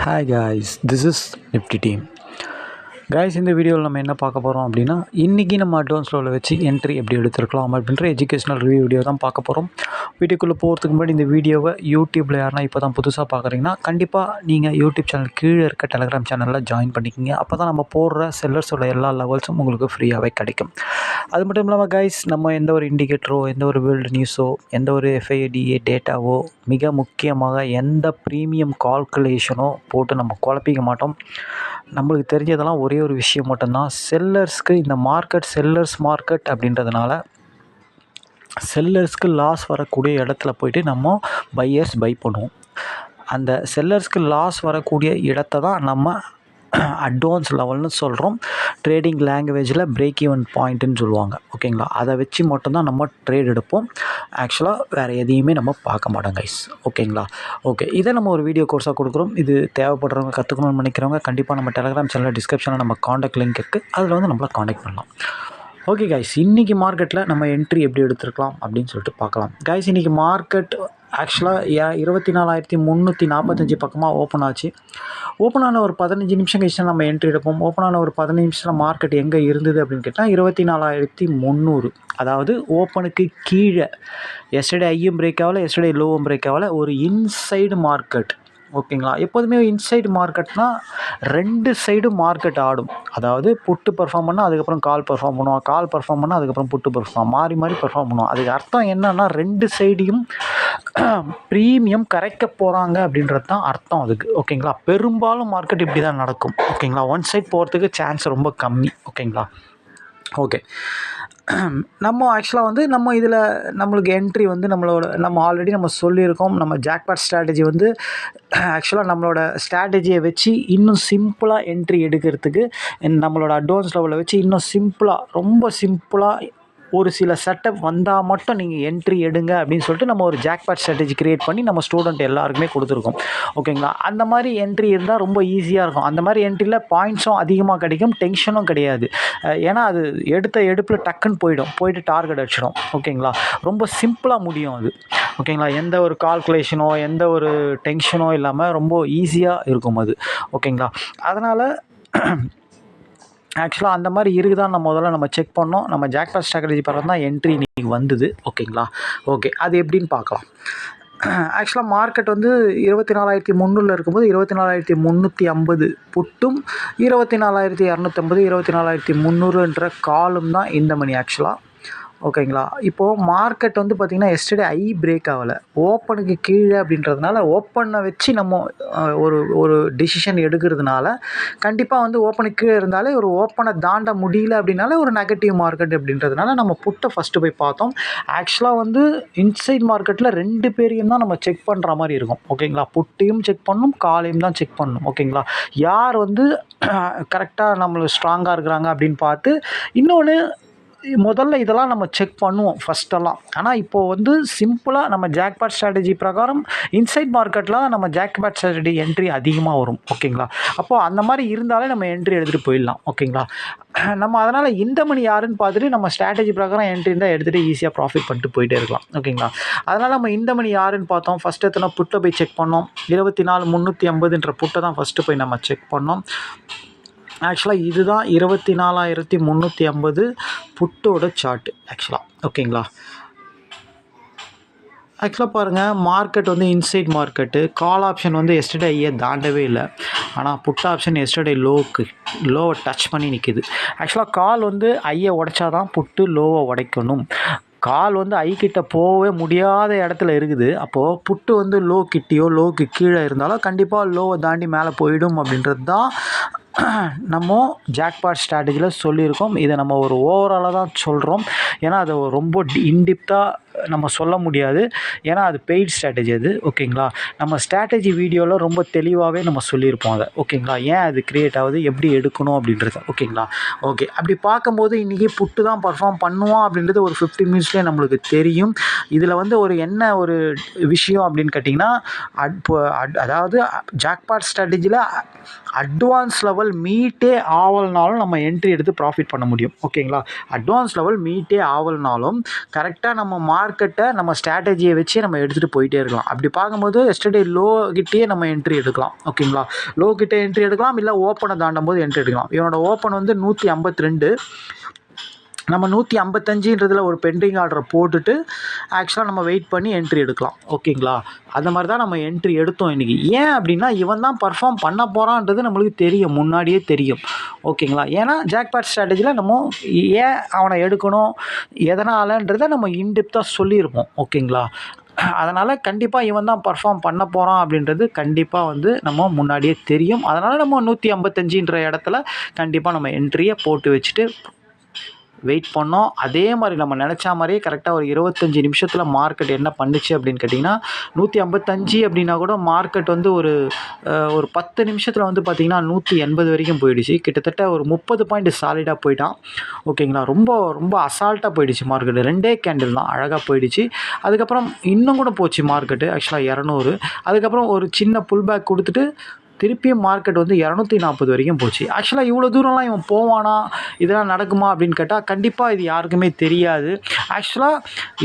Hi guys, this is Nifty team. Guys இந்த வீடியோவில் நம்ம என்ன பார்க்க போகிறோம் அப்படின்னா இன்றைக்கி நம்ம அட்வான்ஸ் லெவலில் வச்சு என்ட்ரி எப்படி எடுத்துருக்கலாம் அப்படின்ற எஜுகேஷனல் ரிவ்யூ வீடியோ தான் பார்க்க போகிறோம். வீடியோக்குள்ளே போகிறதுக்கு முன்னாடி இந்த வீடியோவை யூடியூப்பில் யாருன்னா இப்போ தான் புதுசாக பார்க்குறீங்கன்னா கண்டிப்பாக நீங்கள் யூடியூப் சேனல் கீழே இருக்க டெலகிராம் சேனலில் ஜாயின் பண்ணிக்கிங்க. அப்போ தான் நம்ம போடுற செல்லர்ஸோட எல்லா லெவல்ஸும் உங்களுக்கு ஃப்ரீயாகவே கிடைக்கும். அது மட்டும் இல்லாமல் கைஸ், நம்ம எந்த ஒரு இண்டிகேட்டரோ எந்த ஒரு வேர்ல்டு நியூஸோ எந்த ஒரு FIDA டேட்டாவோ மிக முக்கியமாக எந்த ப்ரீமியம் கால்குலேஷனோ போட்டு நம்ம குழப்பிக்க மாட்டோம். நம்மளுக்கு தெரிஞ்சதெல்லாம் ஒரே ஒரு விஷயம் மட்டும்தான், செல்லர்ஸ்க்கு இந்த மார்க்கெட் செல்லர்ஸ் மார்க்கெட் அப்படின்றதுனால செல்லர்ஸ்க்கு லாஸ் வரக்கூடிய இடத்துல போய்ட்டு நம்ம பையர்ஸ் பை பண்ணுவோம். அந்த செல்லர்ஸ்க்கு லாஸ் வரக்கூடிய இடத்த தான் நம்ம அட்வான்ஸ் லெவல்னு சொல்கிறோம். ட்ரேடிங் லாங்குவேஜில் பிரேக் ஈவன் பாயிண்ட்டுன்னு சொல்லுவாங்க. ஓகேங்களா, அதை வச்சு மட்டும்தான் நம்ம ட்ரேட் எடுப்போம். ஆக்சுவலாக வேறு எதையுமே நம்ம பார்க்க மாட்டோம் கைஸ். ஓகேங்களா, ஓகே, இதை நம்ம ஒரு வீடியோ கோர்ஸாக கொடுக்குறோம். இது தேவைப்படுறவங்க, கற்றுக்கணும்னு நினைக்கிறவங்க கண்டிப்பாக நம்ம டெலகிராம் சேனலில் டிஸ்கிரிப்ஷனில் நம்ம காண்டாக்ட் லிங்க் இருக்குது, அதில் வந்து நம்மளை காண்டாக்ட் பண்ணலாம். ஓகே கைஸ், இன்றைக்கி மார்க்கெட்டில் நம்ம என்ட்ரி எப்படி எடுத்துருக்கலாம் அப்படின்னு சொல்லிட்டு பார்க்கலாம். கைஸ், இன்றைக்கி மார்க்கெட் ஆக்சுவலாக 24,345 பக்கமாக ஓப்பன் ஆச்சு. ஓப்பன் ஆன ஒரு 15 நிமிஷம் கழிச்சு நம்ம என்ட்ரி எடுப்போம். ஓப்பன் ஆன ஒரு 15 நிமிஷத்தில் மார்க்கெட் எங்கே இருந்தது அப்படின்னு கேட்டால் 24,300, அதாவது ஓப்பனுக்கு கீழே. எஸ்டர்டே ஐயும் பிரேக் ஆகலை, எஸ்டர்டே லோவும் பிரேக் ஆகலை, ஒரு இன்சைடு மார்க்கெட். ஓகேங்களா, எப்போதுமே இன்சைடு மார்க்கெட்னால் 2 சைடு மார்க்கெட் ஆடும். அதாவது புட்டு பர்ஃபார்ம் பண்ணால் அதுக்கப்புறம் கால் பர்ஃபார்ம் பண்ணுவோம், கால் பர்ஃபார்ம் பண்ணால் அதுக்கப்புறம் புட்டு பர்ஃபார்ம், மாறி மாறி பர்ஃபார்ம் பண்ணுவோம். அதுக்கு அர்த்தம் என்னன்னா 2 சைடையும் ப்ரீமியம் கரைக்க போகிறாங்க அப்படின்றது தான் அர்த்தம் அதுக்கு. ஓகேங்களா, பெரும்பாலும் மார்க்கெட் இப்படி தான் நடக்கும். ஓகேங்களா, ஒன் சைட் போகிறதுக்கு சான்ஸ் ரொம்ப கம்மி. ஓகேங்களா, ஓகே, நம்ம ஆக்சுவலாக வந்து நம்ம இதில் நம்மளுக்கு என்ட்ரி வந்து நம்ம ஆல்ரெடி நம்ம சொல்லியிருக்கோம். நம்ம ஜாக்பாட் ஸ்ட்ராட்டஜி வந்து ஆக்சுவலாக நம்மளோட ஸ்ட்ராட்டஜியை வச்சு இன்னும் சிம்பிளாக என்ட்ரி எடுக்கிறதுக்கு, நம்மளோட அட்வான்ஸ் லெவலில் வச்சு இன்னும் சிம்பிளாக, ரொம்ப சிம்பிளாக ஒரு சில செட்டப் வந்தால் மட்டும் நீங்கள் என்ட்ரி எடுங்க அப்படின்னு சொல்லிட்டு நம்ம ஒரு ஜாக்பாட் ஸ்ட்ராட்டஜி க்ரியேட் பண்ணி நம்ம ஸ்டூடெண்ட் எல்லாருக்குமே கொடுத்துருக்கோம். ஓகேங்களா, அந்த மாதிரி என்ட்ரி இருந்தால் ரொம்ப ஈஸியாக இருக்கும். அந்த மாதிரி என்ட்ரியில் பாயிண்ட்ஸும் அதிகமாக கிடைக்கும், டென்ஷனும் கிடையாது. ஏன்னா அது எடுப்பில் டக்குன்னு போயிட்டு டார்கெட் அடிச்சிடும். ஓகேங்களா, ரொம்ப சிம்பிளாக முடியும் அது. ஓகேங்களா, எந்த ஒரு கால்குலேஷனோ எந்த ஒரு டென்ஷனோ இல்லாமல் ரொம்ப ஈஸியாக இருக்கும் அது. ஓகேங்களா, அதனால் ஆக்சுவலாக அந்த மாதிரி இருக்குதான் நம்ம செக் பண்ணோம். நம்ம ஜாக்பாட் ஸ்ட்ராட்டஜி பரம் தான் என்ட்ரி இன்றைக்கி வந்தது. ஓகேங்களா, ஓகே, அது எப்படின்னு பார்க்கலாம். ஆக்சுவலாக மார்க்கெட் வந்து 24,300 இருக்கும்போது 24,350 புட்டும் 24,250 24,300 காலும் தான் இந்த மணி ஆக்சுவலாக. ஓகேங்களா, இப்போது மார்க்கெட் வந்து பார்த்திங்கன்னா எஸ்டர்டே பிரேக் ஆகலை, ஓப்பனுக்கு கீழே அப்படின்றதுனால ஓப்பனை வச்சு நம்ம ஒரு டிசிஷன் எடுக்கிறதுனால கண்டிப்பாக வந்து ஓப்பனுக்கு கீழே இருந்தாலே ஒரு ஓப்பனை தாண்ட முடியல அப்படின்னாலே ஒரு நெகட்டிவ் மார்க்கெட் அப்படின்றதுனால நம்ம புட்டை ஃபஸ்ட்டு போய் பார்த்தோம். ஆக்சுவலாக வந்து இன்சைட் மார்க்கெட்டில் 2 பேரையும் தான் நம்ம செக் பண்ணுற மாதிரி இருக்கும். ஓகேங்களா, புட்டையும் செக் பண்ணணும், காலையும் தான் செக் பண்ணணும். ஓகேங்களா, யார் வந்து கரெக்டாக நம்மளுக்கு ஸ்ட்ராங்காக இருக்கிறாங்க அப்படின்னு பார்த்து, இன்னொன்று முதல்ல இதெல்லாம் நம்ம செக் பண்ணுவோம் ஃபஸ்ட்டெல்லாம். ஆனால் இப்போது வந்து சிம்பிளாக நம்ம ஜாக்பாட் ஸ்ட்ராட்டஜி பிரகாரம் இன்சைட் மார்க்கெட்டில் நம்ம ஜாக்பாட் ஸ்ட்ராட்டஜி என்ட்ரி அதிகமாக வரும். ஓகேங்களா, அப்போது அந்த மாதிரி இருந்தாலே நம்ம என்ட்ரி எடுத்துகிட்டு போயிடலாம். ஓகேங்களா, நம்ம அதனால் இந்த மணி யாருன்னு பார்த்துட்டு நம்ம ஸ்ட்ராட்டஜி பிரகாரம் என்ட்ரி இருந்தால் எடுத்துகிட்டு ஈஸியாக ப்ராஃபிட் பண்ணிட்டு போயிட்டே இருக்கலாம். ஓகேங்களா, அதனால் நம்ம இந்த மணி யாருன்னு பார்த்தோம். ஃபஸ்ட்டு எத்தனை புட்டை போய் செக் பண்ணோம். 24,350 புட்டை தான் ஃபஸ்ட்டு போய் நம்ம செக் பண்ணோம். ஆக்சுவலாக இதுதான் 24,350 புட்டோட சார்ட்டு ஆக்சுவலாக. ஓகேங்களா, ஆக்சுவலாக பாருங்கள், மார்க்கெட் வந்து இன்சைட் மார்க்கெட்டு. கால் ஆப்ஷன் வந்து எஸ்டர்டே ஐயை தாண்டவே இல்லை, ஆனால் புட் ஆப்ஷன் எஸ்டர்டே லோவை டச் பண்ணி நிற்கிது. ஆக்சுவலாக கால் வந்து ஐயை உடைச்சா தான் புட்டு லோவை உடைக்கணும். கால் வந்து ஐக்கிட்ட போகவே முடியாத இடத்துல இருக்குது. அப்போது புட்டு வந்து லோ கிட்டேயோ லோக்கு கீழே இருந்தாலும் கண்டிப்பாக லோவை தாண்டி மேலே போயிடும் அப்படின்றது தான் நம்ம ஜாக்பாட் ஸ்ட்ராட்டஜியில் சொல்லியிருக்கோம். இதை நம்ம ஒரு ஓவராலாக தான் சொல்கிறோம். ஏன்னா அதை ரொம்ப இன்டிப்த்தாக நம்ம சொல்ல முடியாது, ஏன்னா அது பெய்ட் ஸ்ட்ராட்டஜி அது. ஓகேங்களா, நம்ம ஸ்ட்ராட்டஜி வீடியோவில் ரொம்ப தெளிவாகவே நம்ம சொல்லியிருப்போம் அதை. ஓகேங்களா, ஏன் அது க்ரியேட் ஆகுது, எப்படி எடுக்கணும் அப்படின்றது. ஓகேங்களா, ஓகே, அப்படி பார்க்கும்போது இன்றைக்கி புட்டு தான் பர்ஃபார்ம் பண்ணுவான் அப்படின்றது ஒரு 15 மினிட்ஸ்லேயே நம்மளுக்கு தெரியும். இதில் வந்து ஒரு விஷயம் அப்படின்னு கேட்டிங்கன்னா, அதாவது ஜாக்பாட் ஸ்ட்ராட்டஜியில் அட்வான்ஸ் லெவல் மீட்டே ஆகலனாலும் நம்ம என்ட்ரி எடுத்து ப்ராஃபிட் பண்ண முடியும். ஓகேங்களா, அட்வான்ஸ் லெவல் மீட்டே ஆகலனாலும் கரெக்டாக நம்ம மார்க்கெட்டை நம்ம ஸ்ட்ராட்டஜியை வச்சு நம்ம எடுத்துகிட்டு போயிட்டே இருக்கலாம். அப்படி பார்க்கும்போது எஸ்டர்டே லோ கிட்டேயே நம்ம என்ட்ரி எடுக்கலாம். ஓகேங்களா, லோ கிட்டே என்ட்ரி எடுக்கலாம், இல்லை ஓப்பனை தாண்டும் போது என்ட்ரி எடுக்கலாம். இவனோட ஓப்பன் வந்து 152, நம்ம 155ன்றதில் ஒரு பெண்டிங் ஆர்டரை போட்டுட்டு ஆக்சுவலாக நம்ம வெயிட் பண்ணி என்ட்ரி எடுக்கலாம். ஓகேங்களா, அந்த மாதிரி தான் நம்ம என்ட்ரி எடுத்தோம் இன்றைக்கி. ஏன் அப்படின்னா இவன் தான் பர்ஃபார்ம் பண்ண போகிறான்றது நம்மளுக்கு தெரியும், முன்னாடியே தெரியும். ஓகேங்களா, ஏன்னா ஜாக்பாட் ஸ்ட்ராட்டஜியில் நம்ம ஏன் அவனை எடுக்கணும் எதனாலன்றதை நம்ம இன்டெப்த்தாக சொல்லியிருப்போம். ஓகேங்களா, அதனால் கண்டிப்பாக இவன் தான் பர்ஃபார்ம் பண்ண போகிறான் அப்படின்றது கண்டிப்பாக வந்து நம்ம முன்னாடியே தெரியும். அதனால் நம்ம 155ன்ற இடத்துல கண்டிப்பாக நம்ம என்ட்ரியை போட்டு வச்சுட்டு வெயிட் பண்ணோம். அதே மாதிரி நம்ம நினச்சா மாதிரியே கரெக்டாக ஒரு 25 நிமிஷத்தில் மார்க்கெட் என்ன பண்ணுச்சு அப்படின்னு கேட்டிங்கன்னா, 155 அப்படின்னா கூட மார்க்கெட் வந்து ஒரு 10 நிமிஷத்தில் வந்து பார்த்திங்கன்னா 180 வரைக்கும் போயிடுச்சு. கிட்டத்தட்ட ஒரு 30 பாயிண்ட் சாலிடாக போயிட்டான். ஓகேங்களா, ரொம்ப ரொம்ப அசால்ட்டாக போயிடுச்சு மார்க்கெட்டு. 2 கேண்டில் தான் அழகாக போயிடுச்சு. அதுக்கப்புறம் இன்னும் கூட போச்சு மார்க்கெட்டு ஆக்சுவலாக 200. அதுக்கப்புறம் ஒரு சின்ன புல் பேக் கொடுத்துட்டு திருப்பியும் மார்க்கெட் வந்து 240 வரைக்கும் போச்சு. ஆக்சுவலாக இவ்வளோ தூரம்லாம் இவன் போவானா, இதெல்லாம் நடக்குமா அப்படின்னு கேட்டால் கண்டிப்பாக இது யாருக்குமே தெரியாது. ஆக்சுவலாக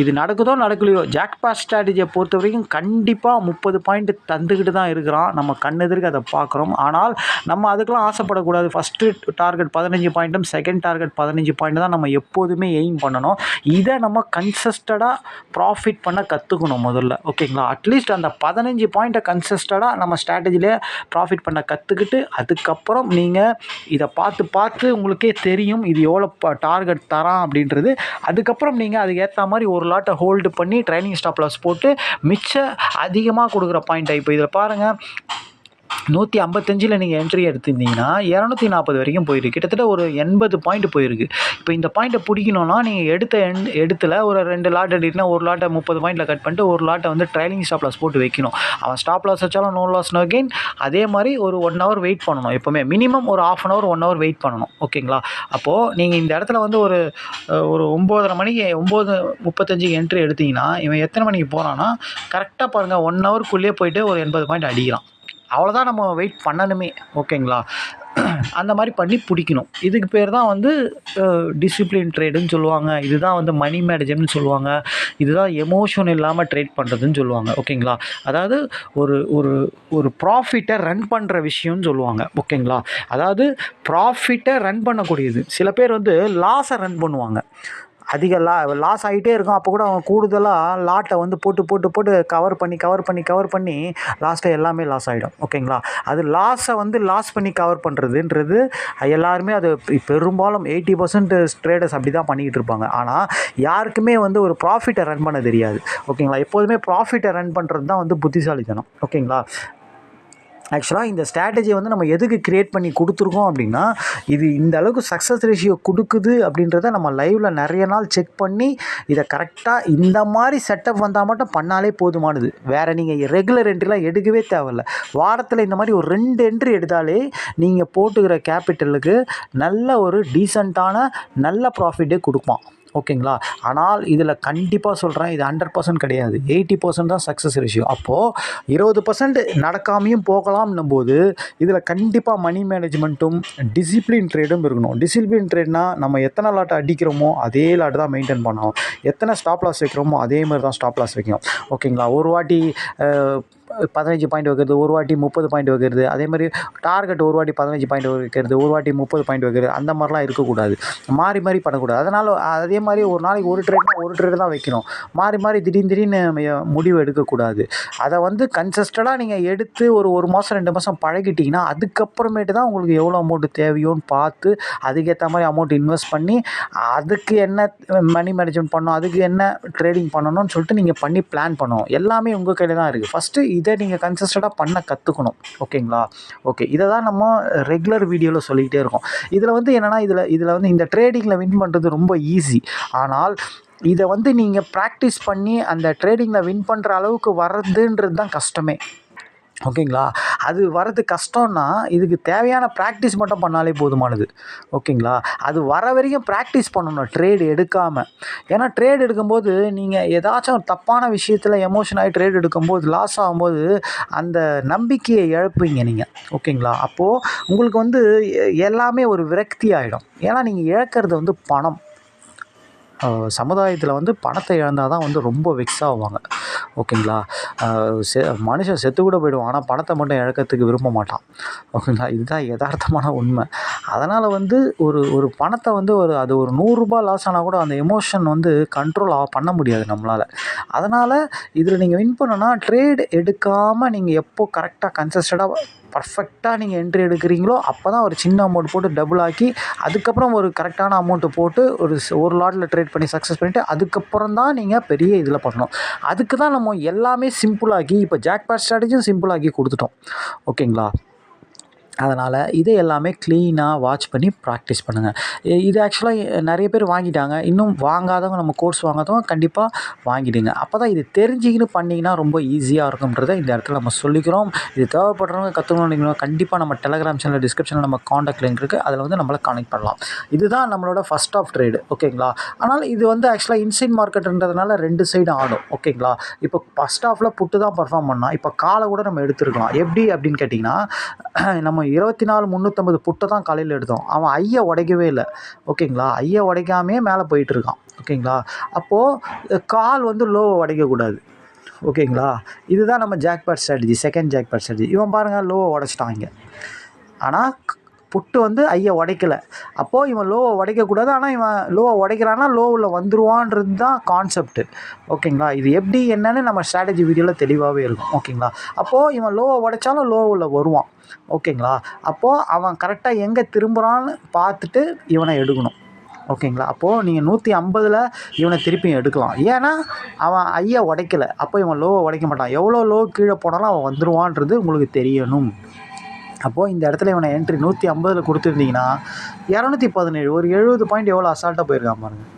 இது நடக்குதோ நடக்கலையோ, ஜாக்பாட் ஸ்ட்ராட்டஜியை பொறுத்த வரைக்கும் கண்டிப்பாக 30 பாயிண்ட் தந்துக்கிட்டு தான் இருக்கிறான். நம்ம கண்ணெதிர்க்கு அதை பார்க்குறோம். ஆனால் நம்ம அதுக்கெலாம் ஆசைப்படக்கூடாது. ஃபஸ்ட்டு டார்கெட் 15 பாயிண்ட்டும் செகண்ட் டார்கெட் 15 பாயிண்ட் தான் நம்ம எப்போதுமே எய்ம் பண்ணணும். இதை நம்ம கன்சிஸ்டடாக ப்ராஃபிட் பண்ண கற்றுக்கணும் முதல்ல. ஓகேங்களா, அட்லீஸ்ட் அந்த 15 பாயிண்ட்டை கன்சிஸ்டடாக நம்ம ஸ்ட்ராட்டஜியில் ப்ராஃபிட் பண்ண கற்றுக்கிட்டு அதுக்கப்புறம் நீங்கள் இதை பார்த்து உங்களுக்கே தெரியும் இது எவ்வளோ டார்கெட் தரான் அப்படின்றது. அதுக்கப்புறம் நீங்கள் அதுக்கு ஏற்ற மாதிரி ஒரு லாட்டை ஹோல்டு பண்ணி ட்ரைனிங் ஸ்டாப் லாஸ் போட்டு மிச்சம் அதிகமாக கொடுக்குற பாயிண்ட்டை இப்போ இதில் பாருங்கள், 155 நீங்கள் என்ட்ரி எடுத்திருந்தீங்கன்னா 240 வரைக்கும் போயிருக்கு. கிட்டத்தட்ட ஒரு 80 பாயிண்ட் போயிருக்கு. இப்போ இந்த பாயிண்ட்டை பிடிக்கணும்னா நீங்கள் எடுத்துல ஒரு 2 லாட் எடுத்தினா ஒரு லாட்டை 30 பாயிண்டில் கட் பண்ணிட்டு ஒரு லாட்டை வந்து ட்ரைலிங் ஸ்டாப் லாஸ் போட்டு வைக்கணும். அவன் ஸ்டாப் லாஸ் வச்சாலும் நோ லாஸ் நோ கெயின். அதே மாதிரி ஒரு 1 ஹவர் வெயிட் பண்ணணும். எப்போவுமே மினிமம் ஒரு ½ hour 1 hour வெயிட் பண்ணணும். ஓகேங்களா, அப்போது நீங்கள் இந்த இடத்துல வந்து ஒரு 9:30 மணிக்கு 9:35 என்ட்ரி எடுத்திங்கன்னா இவன் எத்தனை மணிக்கு போகிறான்னா கரெக்டாக பாருங்கள் 1 ஹவருக்குள்ளேயே போயிட்டு ஒரு 80 பாயிண்ட் அடிக்கிறான். அவ்வளோதான் நம்ம வெயிட் பண்ணணுமே. ஓகேங்களா, அந்த மாதிரி பண்ணி பிடிக்கணும். இதுக்கு பேர் தான் வந்து டிசிப்ளின் ட்ரேடுன்னு சொல்லுவாங்க. இதுதான் வந்து மணி மேனேஜர்னு சொல்லுவாங்க. இதுதான் எமோஷன் இல்லாமல் ட்ரேட் பண்ணுறதுன்னு சொல்லுவாங்க. ஓகேங்களா, அதாவது ஒரு ஒரு ஒரு ப்ராஃபிட்டை ரன் பண்ணுற விஷயம்னு சொல்லுவாங்க. ஓகேங்களா, அதாவது ப்ராஃபிட்டை ரன் பண்ணக்கூடியது. சில பேர் வந்து லாஸை ரன் பண்ணுவாங்க. அதிக லாஸ் ஆகிட்டே இருக்கும். அப்போ கூட அவன் கூடுதலாக லாட்டை வந்து போட்டு கவர் பண்ணி லாஸ்ட்டாக எல்லாமே லாஸ் ஆகிடும். ஓகேங்களா, அது லாஸை வந்து லாஸ் பண்ணி கவர் பண்ணுறதுன்றது எல்லாருமே அது பெரும்பாலும் 80% ட்ரேடர்ஸ் அப்படி தான் பண்ணிக்கிட்டு இருப்பாங்க. ஆனால் யாருக்குமே வந்து ஒரு ப்ராஃபிட்டை ரன் பண்ண தெரியாது. ஓகேங்களா, எப்போதுமே ப்ராஃபிட்டை ரன் பண்ணுறது தான் வந்து புத்திசாலித்தனம். ஓகேங்களா, ஆக்சுவலாக இந்த ஸ்ட்ராட்டஜியை வந்து நம்ம எதுக்கு க்ரியேட் பண்ணி கொடுத்துருக்கோம் அப்படின்னா, இது இந்த அளவுக்கு சக்ஸஸ் ரேஷியோ கொடுக்குது அப்படின்றத நம்ம லைவில் நிறைய நாள் செக் பண்ணி இதை கரெக்டாக இந்த மாதிரி செட்டப் வந்தால் மட்டும் பண்ணாலே போதுமானது. வேறு நீங்கள் ரெகுலர் என்ட்ரிலாம் எடுக்கவே தேவையில்லை. வாரத்தில் இந்த மாதிரி ஒரு 2 என்ட்ரி எடுத்தாலே நீங்கள் போட்டுக்கிற கேபிட்டலுக்கு நல்ல ஒரு டீசெண்டான நல்ல ப்ராஃபிட்டே கொடுப்பான். ஓகேங்களா, ஆனால் இதில் கண்டிப்பாக சொல்கிறேன், இது 100% கிடையாது. 80% தான் சக்ஸஸ் ரேஷியோ. அப்போது 20% நடக்காமையும் போகலாம்னும் போது இதில் கண்டிப்பாக மணி மேனேஜ்மெண்ட்டும் டிசிப்ளின் ட்ரேடும் இருக்கணும். டிசிப்ளின் ட்ரேட்னால் நம்ம எத்தனை லாட் அடிக்கிறோமோ அதே லாட் தான் மெயின்டைன் பண்ணணும். எத்தனை ஸ்டாப் லாஸ் வைக்கிறோமோ அதே மாதிரி தான் ஸ்டாப் லாஸ் வைக்கணும். ஓகேங்களா, ஒரு வாட்டி 15 பாயிண்ட் வைக்கிறது, ஒரு வாட்டி 30 பாயிண்ட் வைக்கிறது, அதே மாதிரி டார்கெட் ஒரு வாட்டி 15 பாயிண்ட் வைக்கிறது, ஒரு வாட்டி 30 பாயிண்ட் வைக்கிறது, அந்த மாதிரிலாம் இருக்கக்கூடாது. மாறி பண்ணக்கூடாது. அதனால் அதே மாதிரி ஒரு நாளைக்கு ஒரு ட்ரேடு தான் வைக்கணும். மாறி திடீர்னு முடிவு எடுக்கக்கூடாது. அதை வந்து கன்சிஸ்டடாக நீங்கள் எடுத்து ஒரு மாதம் 2 மாதம் பழகிட்டிங்கன்னா அதுக்கப்புறமேட்டு தான் உங்களுக்கு எவ்வளோ அமௌண்ட்டு தேவையோன்னு பார்த்து அதுக்கேற்ற மாதிரி அமௌண்ட் இன்வெஸ்ட் பண்ணி அதுக்கு என்ன மணி மேனேஜ்மெண்ட் பண்ணணும், அதுக்கு என்ன ட்ரேடிங் பண்ணணும்னு சொல்லிட்டு நீங்கள் பண்ணி பிளான் பண்ணணும். எல்லாமே உங்கள் கையில் தான் இருக்குது. ஃபஸ்ட்டு இதை நீங்கள் கன்சிஸ்டடாக பண்ண கற்றுக்கணும். ஓகேங்களா, ஓகே, இதை தான் நம்ம ரெகுலர் வீடியோவில் சொல்லிக்கிட்டே இருக்கோம். இதில் வந்து என்னென்னா இதில் வந்து இந்த ட்ரேடிங்கில் வின் பண்ணுறது ரொம்ப ஈஸி. ஆனால் இதை வந்து நீங்கள் ப்ராக்டிஸ் பண்ணி அந்த ட்ரேடிங்கில் வின் பண்ணுற அளவுக்கு வர்றதுன்றது தான் கஷ்டமே. ஓகேங்களா, அது வரது கஷ்டம்னா இதுக்கு தேவையான ப்ராக்டிஸ் மட்டும் பண்ணாலே போதுமானது. ஓகேங்களா, அது வர வரைக்கும் ப்ராக்டிஸ் பண்ணணும் ட்ரேடு எடுக்காமல். ஏன்னா ட்ரேடு எடுக்கும்போது நீங்கள் ஏதாச்சும் ஒரு தப்பான விஷயத்தில் எமோஷன் ஆகி ட்ரேடு எடுக்கும்போது லாஸ் ஆகும்போது அந்த நம்பிக்கையை இழப்பீங்க நீங்கள். ஓகேங்களா, அப்போது உங்களுக்கு வந்து எல்லாமே ஒரு விரக்தி ஆகிடும். ஏன்னா நீங்கள் இழக்கிறது வந்து பணம். சமுதாயத்தில் வந்து பணத்தை இழந்தால் தான் வந்து ரொம்ப வெக்ஸ் ஆவாங்க. ஓகேங்களா? மனுஷன் செத்து கூட போயிடுவான். ஆனால் பணத்தை மட்டும் இழக்கிறதுக்கு விரும்ப மாட்டான். ஓகேங்களா? இதுதான் எதார்த்தமான உண்மை. அதனால் வந்து ஒரு ஒரு பணத்தை வந்து அது ஒரு ரூ. 100 லாஸ் ஆனால் கூட அந்த எமோஷன் வந்து கண்ட்ரோல் பண்ண முடியாது நம்மளால். அதனால் இதில் நீங்கள் வின் பண்ணணும்னா ட்ரேட் எடுக்காமல் நீங்கள் எப்போ கரெக்டாக கன்சிஸ்டண்டாக பர்ஃபெக்டாக நீங்கள் என்ட்ரி எடுக்கிறீங்களோ அப்போ தான் ஒரு சின்ன அமௌண்ட் போட்டு டபுள் ஆக்கி அதுக்கப்புறம் ஒரு கரெக்டான அமௌண்ட்டு போட்டு ஒரு லாட்டில் ட்ரேட் பண்ணி சக்ஸஸ் பண்ணிவிட்டு அதுக்கப்புறம் தான் நீங்கள் பெரிய இதில் பண்ணணும். அதுக்கு தான் நம்ம எல்லாமே சிம்பிளாக்கி இப்போ ஜாக்பாட் ஸ்ட்ராட்டஜியும் சிம்பிளாக்கி கொடுத்துட்டோம். ஓகேங்களா? அதனால் இதை எல்லாமே க்ளீனாக வாட்ச் பண்ணி ப்ராக்டிஸ் பண்ணுங்கள். இது ஆக்சுவலாக நிறைய பேர் வாங்கிட்டாங்க. இன்னும் வாங்காதவங்க, நம்ம கோர்ஸ் வாங்காதவங்க கண்டிப்பாக வாங்கிடுங்க. அப்போ தான் இது தெரிஞ்சுக்கின்னு பண்ணிங்கன்னா ரொம்ப ஈஸியாக இருக்கும்ன்றதை இந்த இடத்துல நம்ம சொல்லிக்கிறோம். இது தேவைப்படுறவங்க கற்றுக்கணும் கண்டிப்பாக நம்ம டெலகிராம் சேனல் டிஸ்கிரிப்ஷனில் நம்ம காண்டாக்ட் லிங்க் இருக்குது. அதில் வந்து நம்மளை கனெக்ட் பண்ணலாம். இதுதான் நம்மளோட ஃபஸ்ட் ஆஃப் ட்ரேடு. ஓகேங்களா? ஆனால் இது வந்து ஆக்சுவலாக இன்சைட் மார்க்கெட்டுன்றதுனால 2 சைடும் ஆடும். ஓகேங்களா? இப்போ ஃபஸ்ட் ஆஃபில் புட்டு தான் பர்ஃபார்ம் பண்ணால் இப்போ காலை கூட நம்ம எடுத்துருக்கலாம். எப்படி அப்படின்னு கேட்டிங்கன்னா, நம்ம 24,350 புட்டை தான் காலையில் எடுத்தோம். அவன் ஐயை உடைக்கவே இல்லை. ஓகேங்களா? ஐயை உடைக்காமையே மேலே போயிட்டுருக்கான். ஓகேங்களா? அப்போது கால் வந்து லோவை உடைக்கக்கூடாது. ஓகேங்களா? இதுதான் நம்ம jackpot strategy, second jackpot strategy. இவன் பாருங்கள் லோவை உடைச்சிட்டான் இங்கே. ஆனால் புட்டு வந்து ஐயை உடைக்கலை. அப்போது இவன் லோவை உடைக்கக்கூடாது. ஆனால் இவன் லோவை உடைக்கிறான்னா லோவில் வந்துடுவான்றது தான் கான்செப்ட்டு. ஓகேங்களா? இது எப்படி என்னன்னு நம்ம ஸ்ட்ராட்டஜி வீடியோவில் தெளிவாகவே இருக்கும். ஓகேங்களா? அப்போது இவன் லோவை உடைச்சாலும் லோவில் வருவான். ஓகேங்களா? அப்போது அவன் கரெக்டாக எங்கே திரும்புகிறான்னு பார்த்துட்டு இவனை எடுக்கணும். ஓகேங்களா? அப்போது நீங்கள் 150ல் இவனை திருப்பியும் எடுக்கலாம். ஏன்னா அவன் ஐயை உடைக்கலை. அப்போ இவன் லோவை உடைக்க மாட்டான். எவ்வளோ லோ கீழே போனாலும் அவன் வந்துடுவான்றது உங்களுக்கு தெரியணும். அப்போது இந்த இடத்துல இவனை என்ட்ரி 150ல் கொடுத்துருந்தீங்கன்னா 217 ஒரு 70 பாயிண்ட் எவ்வளோ அசால்ட்டாக போயிருக்கான் பாருங்கள்.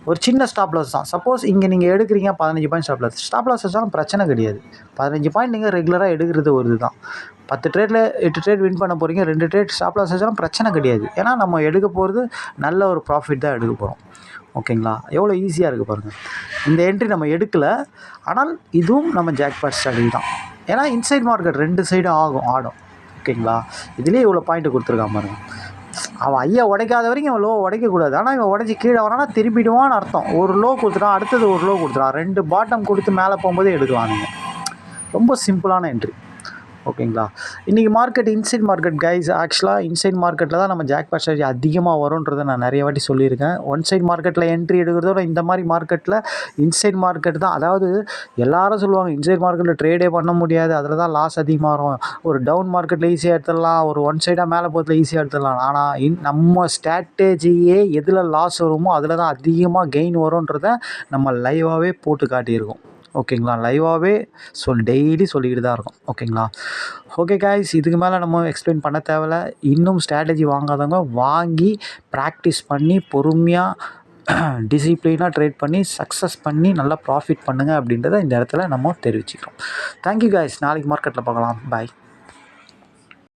ஒரு சின்ன ஸ்டாப் லாஸ் தான். சப்போஸ் இங்கே நீங்கள் எடுக்கிறீங்க 15 பாயிண்ட் ஸ்டாப் லாஸ் வச்சாலும் பிரச்சனை கிடையாது. 15 பாயிண்ட் நீங்கள் ரெகுலராக எடுக்கிறது ஒரு இதுதான். 10 ட்ரேடில் 8 ட்ரேட் வின் பண்ண போகிறீங்க, 2 ட்ரேட் ஸ்டாப் லாஸ் வச்சாலும் பிரச்சனை கிடையாது. ஏன்னா நம்ம எடுக்க போகிறது நல்ல ஒரு ப்ராஃபிட் தான் எடுக்க போகிறோம். ஓகேங்களா? எவ்வளோ ஈஸியாக இருக்குது பாருங்கள். இந்த என்ட்ரி நம்ம எடுக்கலை. ஆனால் இதுவும் நம்ம ஜாக்பாட் ஸ்ட்ராட்டஜி தான். ஏன்னா இன்சைட் மார்க்கெட் 2 சைடும் ஆடும். ஓகேங்களா? இதுலேயே இவ்வளோ பாயிண்ட்டு கொடுத்துருக்கான் பாருங்கள். அவன் ஐயா உடைக்காத வரைக்கும் அவன் லோ உடைக்கக்கூடாது. ஆனால் இவன் உடச்சி கீழே வரானா திருப்பிடுவான்னு அர்த்தம். ஒரு லோ கொடுத்துட்டான், அடுத்தது ஒரு லோ கொடுத்துட்டான், 2 பாட்டம் கொடுத்து மேலே போகும்போதே எடுக்கலாம் நீங்கள். ரொம்ப சிம்பிளான என்ட்ரி. ஓகேங்களா? இன்றைக்கி மார்க்கெட் இன்சைட் மார்க்கெட் கைஸ். ஆக்சுவலாக இன்சைட் மார்க்கெட்டில் தான் நம்ம ஜாக்பாட் ஸ்ட்ராட்டஜி அதிகமாக வரும்ன்றதை நான் நிறைய வாட்டி சொல்லியிருக்கேன். ஒன் சைட் மார்க்கெட்டில் என்ட்ரி எடுக்கிறதோட இந்த மாதிரி மார்க்கெட்டில் இன்சைட் மார்க்கெட் தான். அதாவது எல்லாரும் சொல்லுவாங்க இன்சைட் மார்க்கெட்டில் ட்ரேடே பண்ண முடியாது, அதில் தான் லாஸ் அதிகமாக வரும். ஒரு டவுன் மார்க்கெட்டில் ஈஸியாக எடுத்துடலாம், ஒரு ஒன் சைடாக மேலே போகிறதுல ஈஸியாக எடுத்துடலாம். ஆனால் நம்ம ஸ்ட்ராட்டஜியே எதில் லாஸ் வருமோ அதில் தான் அதிகமாக கெயின் வரும்ன்றதை நம்ம லைவாகவே போட்டு காட்டியிருக்கோம். ஓகேங்களா? லைவாகவே டெய்லி சொல்லிக்கிட்டு தான் இருக்கும். ஓகேங்களா? ஓகே கைஸ், இதுக்கு மேலே நம்ம எக்ஸ்பிளைன் பண்ண தேவையில்ல. இன்னும் ஸ்ட்ராட்டஜி வாங்காதவங்க வாங்கி ப்ராக்டிஸ் பண்ணி பொறுமையாக டிசிப்ளினாக ட்ரேட் பண்ணி சக்ஸஸ் பண்ணி நல்லா ப்ராஃபிட் பண்ணுங்கள் அப்படின்றத இந்த இடத்துல நம்ம தெரிவிச்சுக்கிறோம். Thank you guys. நாளைக்கு மார்க்கெட்டில் பார்க்கலாம். பாய்.